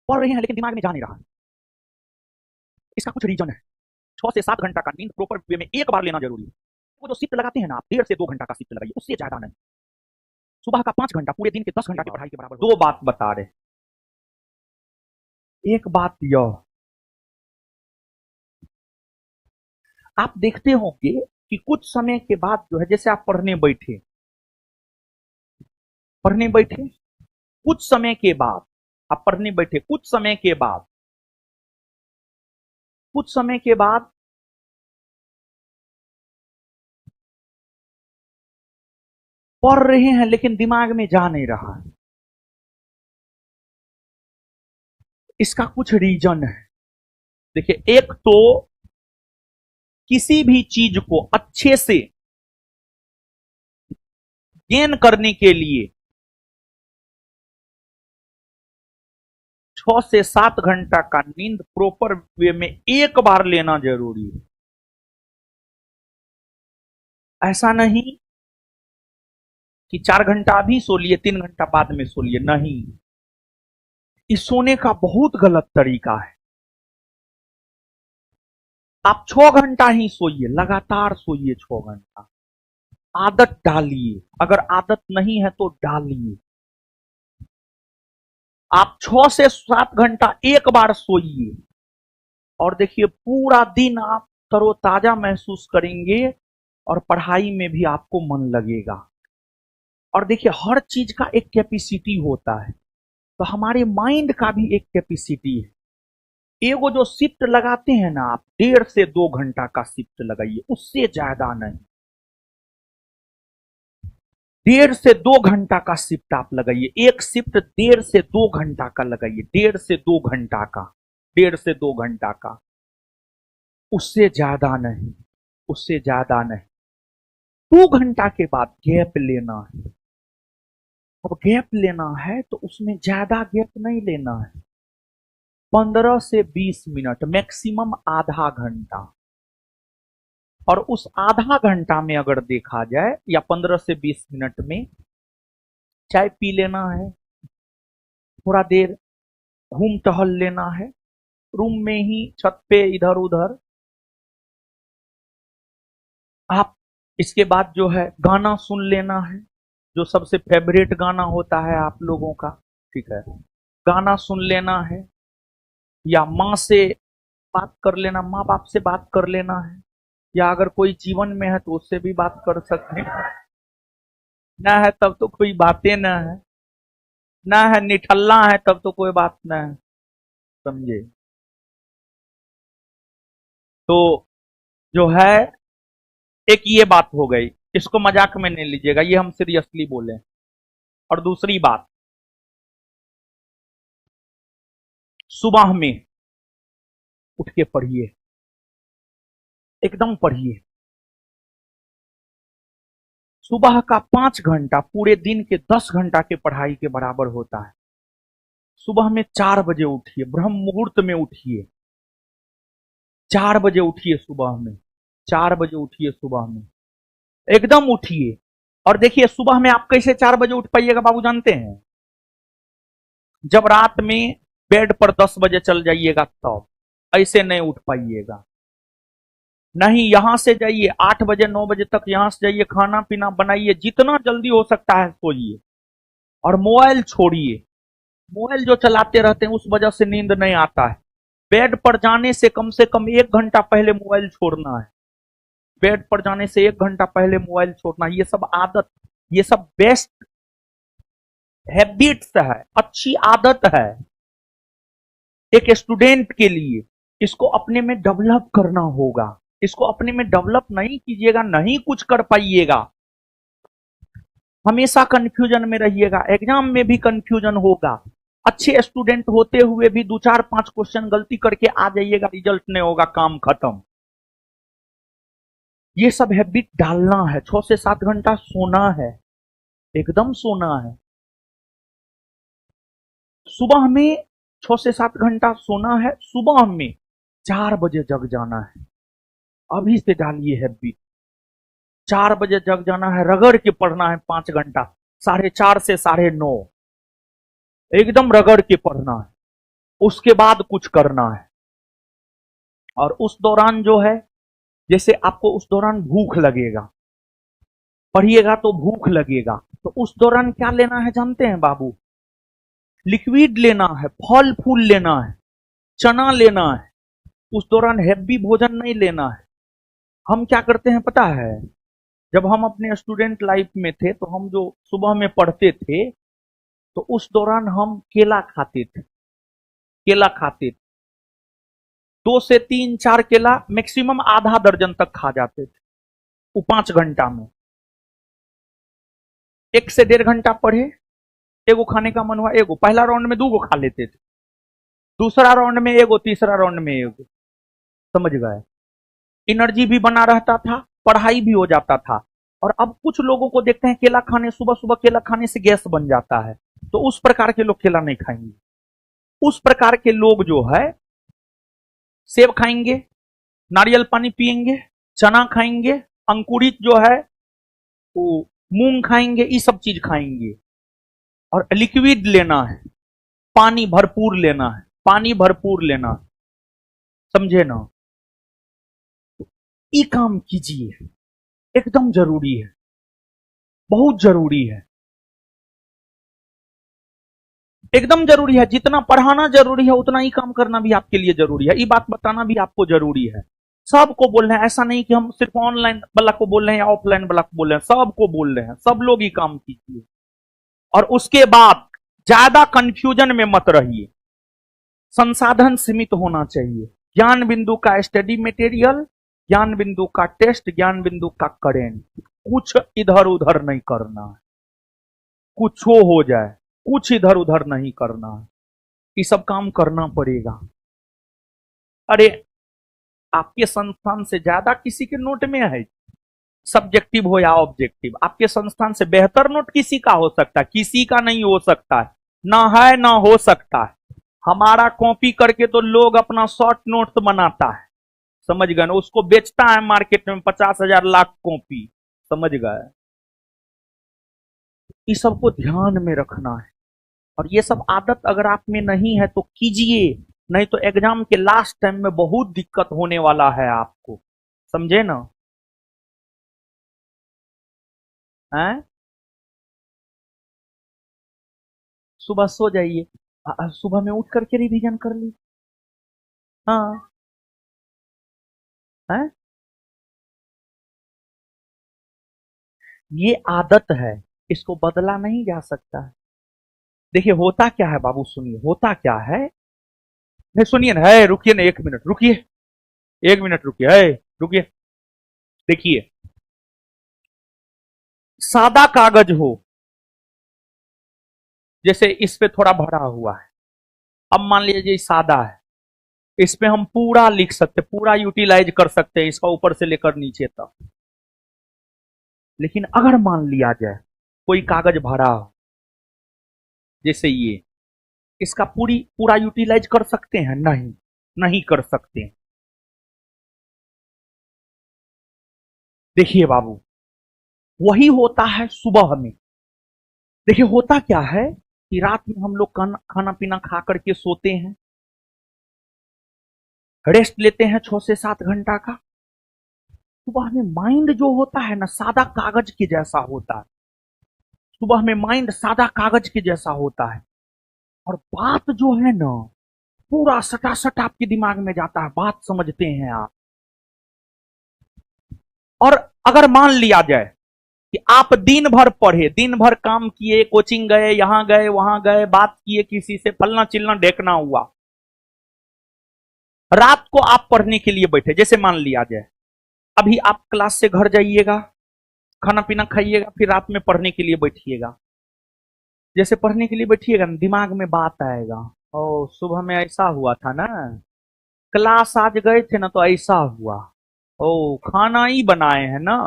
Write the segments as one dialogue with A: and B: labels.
A: पढ़ रहे हैं लेकिन दिमाग में जा नहीं रहा। इसका कुछ रीजन है। 6 से 7 घंटा का नींद प्रॉपर वे में एक बार लेना जरूरी है। वो जो शिफ्ट लगाते हैं ना आप, 1.5 से 2 घंटा का शिफ्ट लगाइए, उससे ज्यादा नहीं। सुबह का 5 घंटा पूरे दिन के 10 घंटा की पढ़ाई के बराबर।
B: दो बात बता रहे। एक बात यह, आप देखते होंगे कि कुछ समय के बाद जो है, जैसे आप पढ़ने बैठे कुछ समय के बाद आप पढ़ने बैठे, कुछ समय के बाद पढ़ रहे हैं लेकिन दिमाग में जा नहीं रहा है। इसका कुछ रीजन है। देखिए, एक तो किसी भी चीज को अच्छे से गेन करने के लिए 6 से 7 घंटा का नींद प्रॉपर वे में एक बार लेना जरूरी है। ऐसा नहीं कि 4 घंटा अभी सो लिए, 3 घंटा बाद में सो लिए, नहीं। इस सोने का बहुत गलत तरीका है। आप 6 घंटा ही सोइए, लगातार सोइए 6 घंटा। आदत डालिए, अगर आदत नहीं है तो डालिए। आप 6 से 7 घंटा एक बार सोइए और देखिए पूरा दिन आप तरोताजा महसूस करेंगे और पढ़ाई में भी आपको मन लगेगा। और देखिए, हर चीज का एक कैपेसिटी होता है, तो हमारे माइंड का भी एक कैपेसिटी है। एगो जो शिफ्ट लगाते हैं ना आप, 1.5 से 2 घंटा का शिफ्ट लगाइए, उससे ज्यादा नहीं। 1.5 से 2 घंटा का शिफ्ट आप लगाइए। एक शिफ्ट 1.5 से 2 घंटा का लगाइए, 1.5 से 2 घंटा का, 1.5 से 2 घंटा का, उससे ज्यादा नहीं, उससे ज्यादा नहीं। 2 घंटा के बाद गैप लेना है। अब गैप लेना है तो उसमें ज्यादा गैप नहीं लेना है, 15 से 20 मिनट, मैक्सिमम आधा घंटा। और उस आधा घंटा में अगर देखा जाए, या 15 से 20 मिनट में चाय पी लेना है, थोड़ा देर घूम टहल लेना है, रूम में ही छत पे इधर उधर। आप इसके बाद जो है गाना सुन लेना है, जो सबसे फेवरेट गाना होता है आप लोगों का, ठीक है, गाना सुन लेना है। या माँ से बात कर लेना, माँ बाप से बात कर लेना है, या अगर कोई जीवन में है तो उससे भी बात कर सकते हैं। ना है तब तो कोई बातें ना है, ना है निठल्ला है तब तो कोई बात ना है, समझे। तो जो है, एक ये बात हो गई, इसको मजाक में नहीं लीजिएगा, ये हम सीरियसली बोले। और दूसरी बात, सुबह में उठ के पढ़िए, एकदम पढ़िए। सुबह का 5 घंटा पूरे दिन के 10 घंटा के पढ़ाई के बराबर होता है। सुबह में 4 बजे उठिए, ब्रह्म मुहूर्त में उठिए, 4 बजे उठिए सुबह में, 4 बजे उठिए सुबह में, एकदम उठिए। और देखिए, सुबह में आप कैसे 4 बजे उठ पाइएगा बाबू जानते हैं? जब रात में बेड पर 10 बजे चल जाइएगा तब। ऐसे नहीं उठ पाइएगा। नहीं, यहां से जाइए 8 बजे 9 बजे तक, यहां से जाइए, खाना पीना बनाइए, जितना जल्दी हो सकता है सोइए। और मोबाइल छोड़िए, मोबाइल जो चलाते रहते हैं उस वजह से नींद नहीं आता है। बेड पर जाने से कम 1 घंटा पहले मोबाइल छोड़ना है। बेड पर जाने से 1 घंटा पहले मोबाइल छोड़ना। ये सब आदत, ये सब बेस्ट हैबिट्स है, अच्छी आदत है एक स्टूडेंट के लिए। इसको अपने में डेवलप करना होगा। इसको अपने में डेवलप नहीं कीजिएगा, नहीं कुछ कर पाइएगा। हमेशा कंफ्यूजन में रहिएगा, एग्जाम में भी कंफ्यूजन होगा। अच्छे स्टूडेंट होते हुए भी 2 4 5 क्वेश्चन गलती करके आ जाइएगा, रिजल्ट नहीं होगा, काम खत्म। ये सब हैबिट डालना है। 6 से 7 घंटा सोना है, एकदम सोना है। सुबह में 6 से 7 घंटा सोना है, सुबह में 4 बजे जग जाना है। अभी से डालिए हैबिट। 4 बजे जग जाना है, रगड़ के पढ़ना है 5 घंटा, 4:30 से 9:30 एकदम रगड़ के पढ़ना है। उसके बाद कुछ करना है। और उस दौरान जो है, जैसे आपको उस दौरान भूख लगेगा, पढ़िएगा तो भूख लगेगा, तो उस दौरान क्या लेना है जानते हैं बाबू? लिक्विड लेना है, फल फूल लेना है, चना लेना है। उस दौरान हैवी भोजन नहीं लेना है। हम क्या करते हैं पता है? जब हम अपने स्टूडेंट लाइफ में थे तो हम जो सुबह में पढ़ते थे, तो उस दौरान हम केला खाते थे। केला खाते थे, 2 से 3 4 केला मैक्सिमम आधा दर्जन तक खा जाते थे वो 5 घंटा में। 1 से 1.5 घंटा पढ़े, एगो खाने का मन हुआ एगो, पहला राउंड में 2 गो खा लेते थे, दूसरा राउंड में एगो, तीसरा राउंड में एगो। समझ गए? एनर्जी भी बना रहता था, पढ़ाई भी हो जाता था। और अब कुछ लोगों को देखते हैं केला खाने, सुबह सुबह केला खाने से गैस बन जाता है, तो उस प्रकार के लोग केला नहीं खाएंगे। उस प्रकार के लोग जो है सेब खाएंगे, नारियल पानी पिएंगे, चना खाएंगे, अंकुरित जो है वो मूंग खाएंगे, ये सब चीज खाएंगे। और लिक्विड लेना है, पानी भरपूर लेना है, पानी भरपूर लेना है। समझे ना? ये काम कीजिए, एकदम जरूरी है, बहुत जरूरी है, एकदम जरूरी है। जितना पढ़ाना जरूरी है उतना ही काम करना भी आपके लिए जरूरी है। ये बात बताना भी आपको जरूरी है। सबको बोल रहे हैं, ऐसा नहीं कि हम सिर्फ ऑनलाइन वाला को बोल रहे हैं या ऑफलाइन वाला को बोल रहे हैं, सबको बोल रहे हैं। सब लोग ही काम कीजिए। और उसके बाद ज्यादा कंफ्यूजन में मत रहिए। संसाधन सीमित होना चाहिए। ज्ञान बिंदु का स्टडी मटेरियल, ज्ञान बिंदु का टेस्ट, ज्ञान बिंदु का करेंट, कुछ इधर उधर नहीं करना है। कुछ हो जाए, कुछ इधर उधर नहीं करना है। ये सब काम करना पड़ेगा। अरे आपके संस्थान से ज्यादा किसी के नोट में है, सब्जेक्टिव हो या ऑब्जेक्टिव, आपके संस्थान से बेहतर नोट किसी का हो सकता है? किसी का नहीं हो सकता है, ना है ना हो सकता है। हमारा कॉपी करके तो लोग अपना शॉर्ट नोट बनाता है। समझ गए ना? उसको बेचता है मार्केट में 50,000 लाख कॉपी। समझ गए? इस सबको ध्यान में रखना है। और ये सब आदत अगर आप में नहीं है तो कीजिए, नहीं तो एग्जाम के लास्ट टाइम में बहुत दिक्कत होने वाला है आपको। समझे ना? हैं? सुबह सो जाइए, सुबह में उठ करके रिवीजन कर ली। हाँ। हैं? ये आदत है, इसको बदला नहीं जा सकता है। देखिए होता क्या है बाबू, सुनिए होता क्या है। नहीं सुनिए ना, है रुकिए ना, 1 मिनट रुकिए, 1 मिनट रुकिए, है रुकिए। देखिए, सादा कागज हो, जैसे इस पे थोड़ा भरा हुआ है, अब मान लीजिए ये सादा है, इस पे हम पूरा लिख सकते, पूरा यूटिलाइज कर सकते हैं इसका ऊपर से लेकर नीचे तक। लेकिन अगर मान लिया जाए कोई कागज भरा हो, जैसे ये, इसका पूरा यूटिलाइज कर सकते हैं? नहीं, नहीं कर सकते हैं। देखिए बाबू, वही होता है सुबह में। देखिए होता क्या है कि रात में हम लोग खाना पीना खा करके सोते हैं, रेस्ट लेते हैं 6 से 7 घंटा का। सुबह में माइंड जो होता है ना, सादा कागज के जैसा होता है। सुबह में माइंड सादा कागज के जैसा होता है, और बात जो है ना पूरा सटासट आपके दिमाग में जाता है, बात समझते हैं आप। और अगर मान लिया जाए कि आप दिन भर पढ़े, दिन भर काम किए, कोचिंग गए, यहां गए वहां गए, बात किए किसी से, फलना चिलना ढेकना हुआ, रात को आप पढ़ने के लिए बैठे, जैसे मान लिया जाए अभी आप क्लास से घर जाइएगा, खाना पीना खाइएगा, फिर रात में पढ़ने के लिए बैठिएगा। जैसे पढ़ने के लिए बैठिएगा, दिमाग में बात आएगा, ओ सुबह में ऐसा हुआ था ना, क्लास आज गए थे ना तो ऐसा हुआ, ओ खाना ही बनाए हैं ना,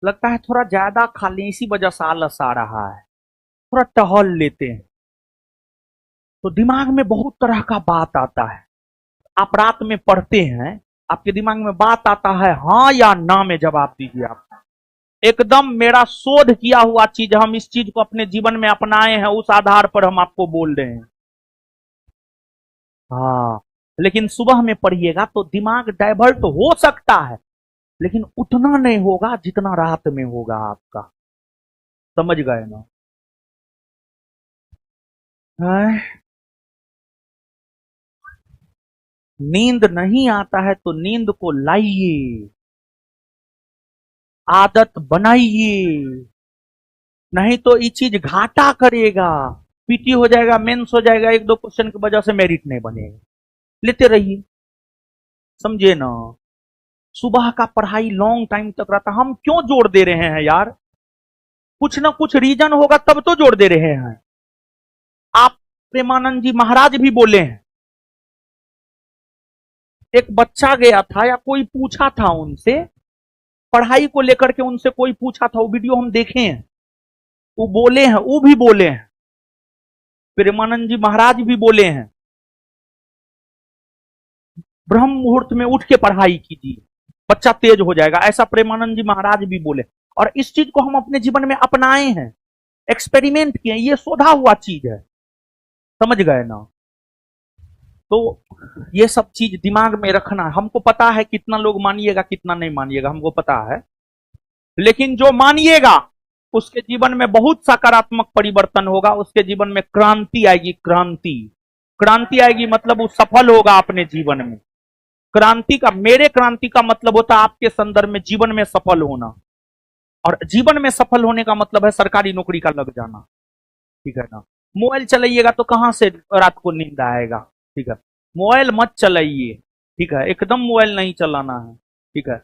B: लगता है थोड़ा ज्यादा खा लें इसी वजह से आलस आ रहा है, थोड़ा टहल लेते हैं। तो दिमाग में बहुत तरह का बात आता है। आप रात में पढ़ते हैं, आपके दिमाग में बात आता है, हाँ या ना में जवाब दीजिए आप। एकदम मेरा शोध किया हुआ चीज, हम इस चीज को अपने जीवन में अपनाए हैं, उस आधार पर हम आपको बोल रहे हैं। हाँ, लेकिन सुबह में पढ़िएगा तो दिमाग डाइवर्ट हो सकता है, लेकिन उतना नहीं होगा जितना रात में होगा आपका। समझ गए ना? हैं? नींद नहीं आता है तो नींद को लाइए, आदत बनाइए, नहीं तो ये चीज घाटा करेगा। पीटी हो जाएगा, मेंस हो जाएगा, एक दो क्वेश्चन की वजह से मेरिट नहीं बनेगा। लेते रहिए, समझे ना? सुबह का पढ़ाई लॉन्ग टाइम तक रहता, हम क्यों जोड़ दे रहे हैं यार? कुछ ना कुछ रीजन होगा तब तो जोड़ दे रहे हैं। आप प्रेमानंद जी महाराज भी बोले हैं, एक बच्चा गया था या कोई पूछा था उनसे, पढ़ाई को लेकर के उनसे कोई पूछा था, वो वीडियो हम देखे हैं, वो बोले हैं, वो भी बोले हैं, प्रेमानंद जी महाराज भी बोले हैं, ब्रह्म मुहूर्त में उठ के पढ़ाई कीजिए, बच्चा तेज हो जाएगा, ऐसा प्रेमानंद जी महाराज भी बोले। और इस चीज को हम अपने जीवन में अपनाए हैं, एक्सपेरिमेंट किए, ये शोधा हुआ चीज है। समझ गए ना? तो ये सब चीज दिमाग में रखना। हमको पता है कितना लोग मानिएगा कितना नहीं मानिएगा, हमको पता है, लेकिन जो मानिएगा उसके जीवन में बहुत सकारात्मक परिवर्तन होगा, उसके जीवन में क्रांति आएगी। क्रांति, क्रांति आएगी मतलब वो सफल होगा अपने जीवन में। क्रांति का, मेरे क्रांति का मतलब होता है आपके संदर्भ में जीवन में सफल होना, और जीवन में सफल होने का मतलब है सरकारी नौकरी का लग जाना। ठीक है ना? मोबाइल चलाइएगा तो कहां से रात को नींद आएगा? ठीक है, मोबाइल मत चलाइए। ठीक है, एकदम मोबाइल नहीं चलाना है। ठीक है,